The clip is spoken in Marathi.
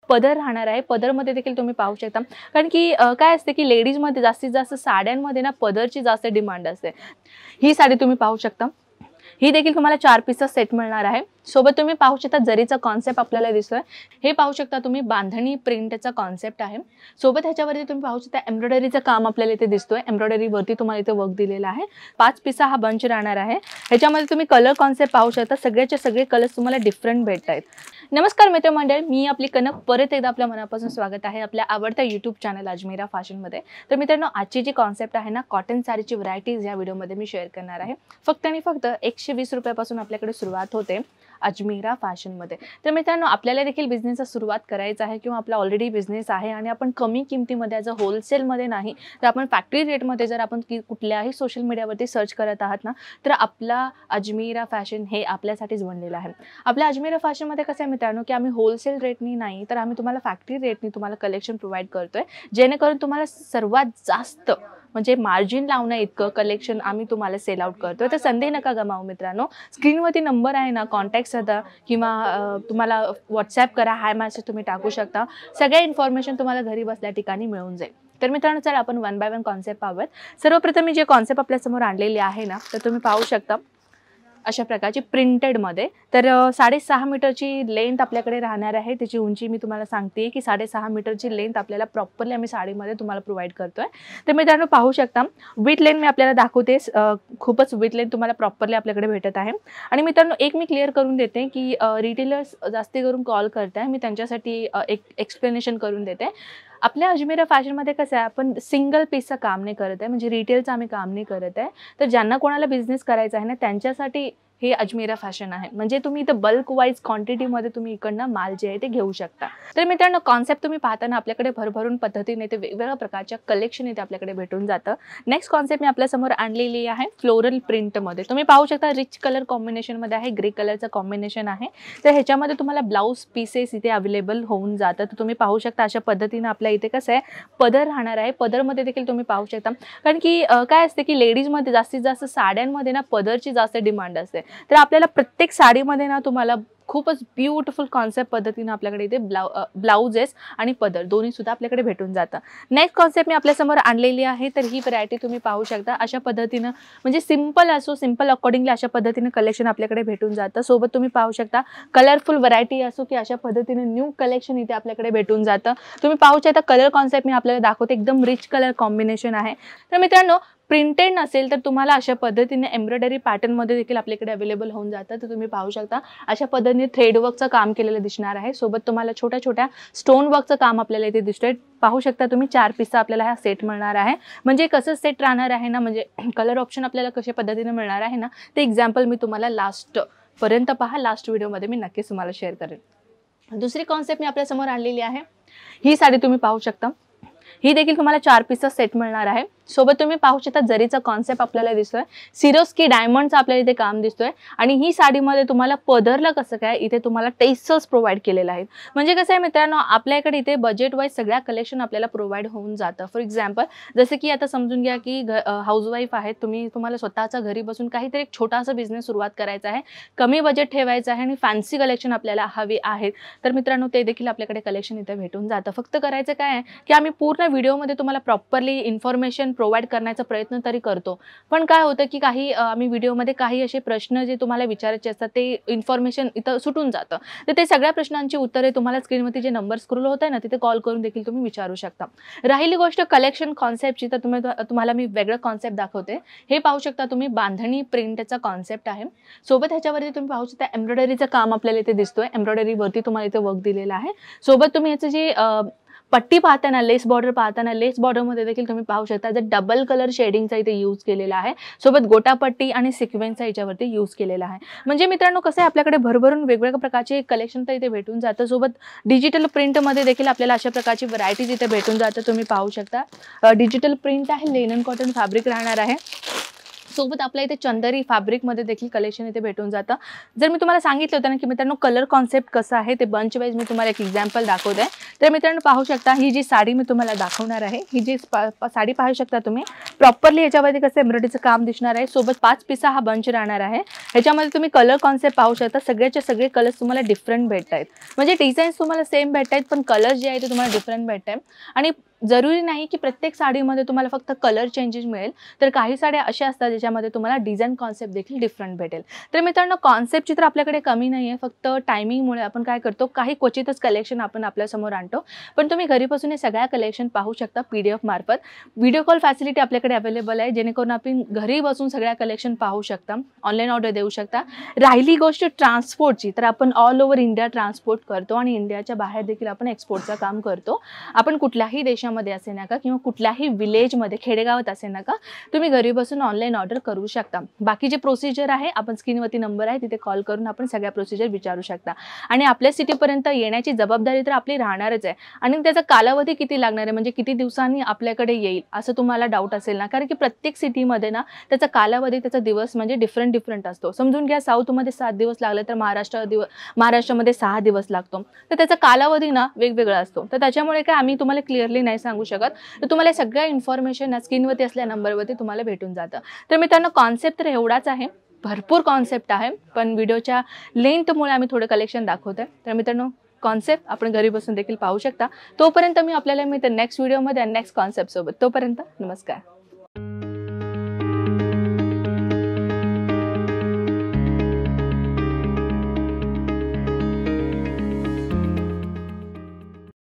पदर राहणार आहे। पदरमध्ये देखील तुम्ही पाहू शकता, कारण की काय असते की लेडीजमध्ये जास्तीत जास्त साड्यांमध्ये ना पदरची जास्त डिमांड असते। ही साडी तुम्ही पाहू शकता, ही देखील तुम्हाला 4 पीसचा सेट मिळणार आहे। सोबत तुम्ही पाहू शकता जरीचा कॉन्सेप्ट आपल्याला दिसतोय, हे पाहू शकता तुम्ही बांधणी प्रिंटचा कॉन्सेप्ट आहे। सोबत ह्याच्यावरती तुम्ही पाहू शकता एम्ब्रॉयडरीचं काम आपल्याला इथे दिसतोय, एम्ब्रॉयडरी वरती तुम्हाला इथे वर्क दिलेला आहे। 5 पीसचा हा बंच राहणार आहे। ह्याच्यामध्ये तुम्ही कलर कॉन्सेप्ट पाहू शकता, सगळ्याचे सगळे कलर्स तुम्हाला डिफरंट भेटतात। नमस्कार मित्रमंडळ, मी आपली कनक परत एकदा आपल्या मनापासून स्वागत आहे आपल्या आवडत्या यूट्यूब चॅनल अजमेरा फॅशनमध्ये। तर मित्रांनो, आजची जी कॉन्सेप्ट आहे ना, कॉटन साडीची व्हरायटीज या व्हिडिओमध्ये मी शेअर करणार आहे। फक्त आणि फक्त 120 रुपयापासून आपल्याकडे सुरुवात होते अजमेरा फॅशनमध्ये। तर मित्रांनो, आपल्याला देखील बिझनेसचा सुरुवात करायचा आहे किंवा आपला ऑलरेडी बिझनेस आहे आणि आपण कमी किमतीमध्ये ॲज अ होलसेलमध्ये नाही तर आपण फॅक्टरी रेटमध्ये जर आपण कुठल्याही सोशल मीडियावरती सर्च करत आहात ना, तर आपला अजमेरा फॅशन हे आपल्यासाठीच बनलेलं आहे। आपल्या अजमेरा फॅशनमध्ये कसं आहे मित्रांनो, की आम्ही होलसेल रेटनी नाही तर आम्ही तुम्हाला फॅक्टरी रेटनी तुम्हाला कलेक्शन प्रोव्हाइड करतोय, जेणेकरून तुम्हाला सर्वात जास्त म्हणजे मार्जिन लावण्या इतकं कलेक्शन आम्ही तुम्हाला सेल आउट करतोय। तर संधी नका गमावू मित्रांनो, स्क्रीनवरती नंबर आहे ना, कॉन्टॅक्ट साधा किंवा तुम्हाला व्हॉट्सॲप करा, हाय मेसेज तुम्ही टाकू शकता। सगळ्या इन्फॉर्मेशन तुम्हाला घरी बसल्या ठिकाणी मिळून जाईल। तर मित्रांनो, चला आपण वन बाय वन कॉन्सेप्ट पाहूयात। सर्वप्रथम मी जे कॉन्सेप्ट आपल्यासमोर आणलेली आहे ना, तर तुम्ही पाहू शकता अशा प्रकारची प्रिंटेडमध्ये। तर 6.5 मीटरची लेंथ आपल्याकडे राहणार आहे। त्याची उंची मी तुम्हाला सांगते की 6.5 मीटरची लेंथ आपल्याला प्रॉपरली आम्ही साडीमध्ये तुम्हाला प्रोव्हाइड करतोय। तर मित्रांनो पाहू शकता, विथ लेंथ मी आपल्याला दाखवते, खूपच विथ लेंथ तुम्हाला प्रॉपरली आपल्याकडे भेटत आहे। आणि मित्रांनो, एक मी क्लिअर करून देते की रिटेलर्स जास्ती करून कॉल करताय, मी त्यांच्यासाठी एक एक्सप्लेनेशन करून देते। आपल्या अजमेरा फॅशनमध्ये कसं आहे, आपण सिंगल पीसचं काम नाही करत आहे, म्हणजे रिटेलचं आम्ही काम नाही करत आहे। तर ज्यांना कोणाला बिझनेस करायचा आहे ना, त्यांच्यासाठी हे अजमेरा फॅशन आहे। म्हणजे तुम्ही इथं बल्क वाईज क्वांटिटीमध्ये तुम्ही इकडनं माल जे आहे ते घेऊ शकता। तर मित्रांनो, कॉन्सेप्ट तुम्ही पाहताना आपल्याकडे भरभरून पद्धतीने ते वेगवेगळ्या प्रकारच्या कलेक्शन इथे आपल्याकडे भेटून जातं। नेक्स्ट कॉन्सेप्ट मी आपल्यासमोर आणलेली आहे फ्लोरल प्रिंटमध्ये। तुम्ही पाहू शकता रिच कलर कॉम्बिनेशनमध्ये आहे, ग्रे कलरचं कॉम्बिनेशन आहे। तर ह्याच्यामध्ये तुम्हाला ब्लाऊज पीसेस इथे अवेलेबल होऊन जातं। तर तुम्ही पाहू शकता अशा पद्धतीने आपल्या इथे कसं आहे, पदर राहणार आहे। पदरमध्ये देखील तुम्ही पाहू शकता, कारण की काय असते की लेडीजमध्ये जास्तीत जास्त साड्यांमध्ये ना पदरची जास्त डिमांड असते। तर आपल्याला प्रत्येक साडीमध्ये ना तुम्हाला खूपच ब्युटिफुल कॉन्सेप्ट पद्धतीने आपल्याकडे इथे ब्लाउजेस आणि पदर दोन्ही सुद्धा आपल्याकडे भेटून जातं। नेक्स्ट कॉन्सेप्ट मी आपल्यासमोर आणलेली आहे। तर ही व्हरायटी तुम्ही पाहू शकता अशा पद्धतीनं, म्हणजे सिंपल असो, सिंपल अकॉर्डिंगली अशा पद्धतीने कलेक्शन आपल्याकडे भेटून जातं। सोबत तुम्ही पाहू शकता कलरफुल व्हरायटी असो की अशा पद्धतीने न्यू कलेक्शन इथे आपल्याकडे भेटून जातं। तुम्ही पाहू शकता कलर कॉन्सेप्ट मी आपल्याला दाखवते, एकदम रिच कलर कॉम्बिनेशन आहे। तर मित्रांनो, प्रिंटेड नसेल तर तुम्हाला अशा पद्धतीने एम्ब्रॉयडरी पॅटर्नमध्ये देखील आपल्याकडे अवेलेबल होऊन जातं। तर तुम्ही पाहू शकता अशा पद्धतीने थ्रेड वर्कचं काम केलेलं दिसणार आहे। सोबत तुम्हाला छोट्या छोट्या स्टोन वर्कचं काम आपल्याला इथे दिसतंय। पाहू शकता तुम्ही 4 पीसचा आपल्याला हा सेट मिळणार आहे। म्हणजे कसं सेट राहणार आहे ना, म्हणजे कलर ऑप्शन आपल्याला कशा पद्धतीने मिळणार आहे ना, ते एक्झाम्पल मी तुम्हाला लास्ट पर्यंत पहा, लास्ट व्हिडिओमध्ये मी नक्कीच तुम्हाला शेअर करेन। दुसरी कॉन्सेप्ट मी आपल्यासमोर आणलेली आहे। ही साडी तुम्ही पाहू शकता, ही देखील तुम्हाला 4 पीसचा सेट मिळणार आहे। सोबत तुम्ही पाहू शकता जरीचा कॉन्सेप्ट आपल्याला दिसतोय, सिरोस्की डायमंडचा आपल्याला इथे काम दिसतोय। आणि ही साडीमध्ये तुम्हाला पदरला कसं काय इथे तुम्हाला टेसल्स प्रोव्हाइड केलेले आहेत। म्हणजे कसं आहे मित्रांनो, आपल्याकडे इथे बजेट वाईज सगळ्या कलेक्शन आपल्याला प्रोव्हाइड होऊन जातं। फॉर एक्झाम्पल जसं की आता समजून घ्या की हाऊसवाईफ आहेत तुम्ही, तुम्हाला स्वतःचा घरी बसून काहीतरी एक छोटासा बिझनेस सुरुवात करायचा आहे, कमी बजेट ठेवायचं आहे आणि फॅन्सी कलेक्शन आपल्याला हवी आहेत, तर मित्रांनो ते देखील आपल्याकडे कलेक्शन इथे भेटून जातं। फक्त करायचं काय आहे की आम्ही पूर्ण व्हिडिओमध्ये तुम्हाला प्रॉपरली इन्फॉर्मेशन प्रोव्हाइड करण्याचा प्रयत्न तरी करतो, पण काय होतं की काही आम्ही व्हिडिओमध्ये काही असे प्रश्न जे तुम्हाला विचारायचे असतात ते इन्फॉर्मेशन इथं सुटून जातं। तर ते सगळ्या प्रश्नांची उत्तरे तुम्हाला स्क्रीनवरती जे नंबर स्क्रोल होत आहे ना, तिथे कॉल करून देखील तुम्ही विचारू शकता। राहिली गोष्ट कलेक्शन कॉन्सेप्टची, तर तुम्हाला मी वेगळं कॉन्सेप्ट दाखवते। हे पाहू शकता तुम्ही बांधणी प्रिंटचा कॉन्सेप्ट आहे। सोबत ह्याच्यावरती तुम्ही पाहू शकता एम्ब्रॉयडरीचं काम आपल्याला इथे दिसतोय, एम्ब्रॉयडरीवरती तुम्हाला इथे वर्क दिलेलं आहे। सोबत तुम्ही याचं जे पट्टी पाहताना, लेस बॉर्डर पाहताना, लेस बॉर्डरमध्ये देखील तुम्ही पाहू शकता जर डबल कलर शेडिंगचा इथे यूज केलेला आहे। सोबत गोटापट्टी आणि सिक्वेन्सचा याच्यावरती यूज केलेला आहे। म्हणजे मित्रांनो कसं आहे, आपल्याकडे भरभरून वेगवेगळ्या प्रकारचे कलेक्शन तर इथे भेटून जातं। सोबत डिजिटल प्रिंटमध्ये देखील आपल्याला अशा प्रकारची व्हरायटीज इथे भेटून जातं। तुम्ही पाहू शकता डिजिटल प्रिंट आहे, लेनन कॉटन फॅब्रिक राहणार आहे। सोबत आपल्या इथे चंदेरी फॅब्रिकमध्ये देखील कलेक्शन इथे भेटून जातं। जर मी तुम्हाला सांगितलं होतं ना की मित्रांनो कलर कॉन्सेप्ट कसं आहे ते बंच वाईज मी तुम्हाला एक एक्झाम्पल दाखवते। तर मित्रांनो पाहू शकता ही जी साडी मी तुम्हाला दाखवणार आहे, ही जी साडी पाहू शकता तुम्ही, प्रॉपरली ह्याच्यामध्ये कसं एम्ब्रॉयडरीचं काम दिसणार आहे. सोबत 5 पिसा हा बंच राहणार आहे. ह्याच्यामध्ये तुम्ही कलर कॉन्सेप्ट पाहू शकता. सगळ्याचे सगळे कलर्स तुम्हाला डिफरंट भेटत आहेत. म्हणजे डिझाईन्स तुम्हाला सेम भेटत आहेत, पण कलर जे आहे ते तुम्हाला डिफरंट भेटत आहे. आणि जरुरी नाही की प्रत्येक साडीमध्ये तुम्हाला फक्त कलर चेंजेस मिळेल, तर काही साड्या अशा असतात ज्याच्यामध्ये तुम्हाला डिझाईन कॉन्सेप्ट देखील डिफरंट भेटेल. तर मित्रांनो, कॉन्सेप्टची तर आपल्याकडे कमी नाही आहे. फक्त टायमिंगमुळे आपण काय करतो, काही क्वचितच कलेक्शन आपण आपल्यासमोर आणतो. पण तुम्ही घरी बसून हे सगळ्या कलेक्शन पाहू शकता PDF मार्फत. व्हिडिओ कॉल फॅसिलिटी आपल्याकडे अवेलेबल आहे, जेणेकरून आपण घरी बसून सगळ्या कलेक्शन पाहू शकता, ऑनलाईन ऑर्डर देऊ शकता. राहिली गोष्ट ट्रान्सपोर्टची, तर आपण ऑल ओव्हर इंडिया ट्रान्सपोर्ट करतो आणि इंडियाच्या बाहेर देखील आपण एक्सपोर्टचं काम करतो. आपण कुठल्याही देशामध्ये असे नका किंवा कुठल्याही विलेजमध्ये, खेडेगावात असे नका, तुम्ही घरी बसून ऑनलाईन ऑर्डर करू शकता. बाकी जे प्रोसिजर आहे, आपण स्क्रीनवरती नंबर आहे तिथे कॉल करून आपण सगळ्या प्रोसिजर विचारू शकता. आणि आपल्या सिटीपर्यंत येण्याची जबाबदारी तर आपली राहणारच आहे. आणि त्याचा कालावधी किती लागणार आहे, म्हणजे किती दिवसांनी आपल्याकडे येईल असं तुम्हाला डाऊट असेल ना, कारण की प्रत्येक सिटीमध्ये ना त्याचा कालावधी, त्याचा दिवस म्हणजे डिफरंट असतो. समजून घ्या, साऊथमध्ये 7 दिवस लागले तर महाराष्ट्रामध्ये 6 दिवस लागतो. तर त्याचा कालावधी ना वेगवेगळा असतो. तर त्याच्यामुळे काय आम्ही तुम्हाला क्लिअरली नाही सांगू शकत. तर तुम्हाला सगळ्या इन्फॉर्मेशन स्क्रीनवरती असल्या नंबरवरती तुम्हाला भेटून जातं. तर मित्रांनो, कॉन्सेप्ट तर एवढाच आहे, भरपूर कॉन्सेप्ट आहे, पण व्हिडिओच्या लेंथमुळे आम्ही थोडं कलेक्शन दाखवतोय. तर मित्रांनो, कॉन्सेप्ट आपण घरी बसून देखील पाहू शकता. तोपर्यंत मी आपल्याला मिळते नेक्स्ट व्हिडिओमध्ये नेक्स्ट कॉन्सेप्ट सोबत. तोपर्यंत नमस्कार.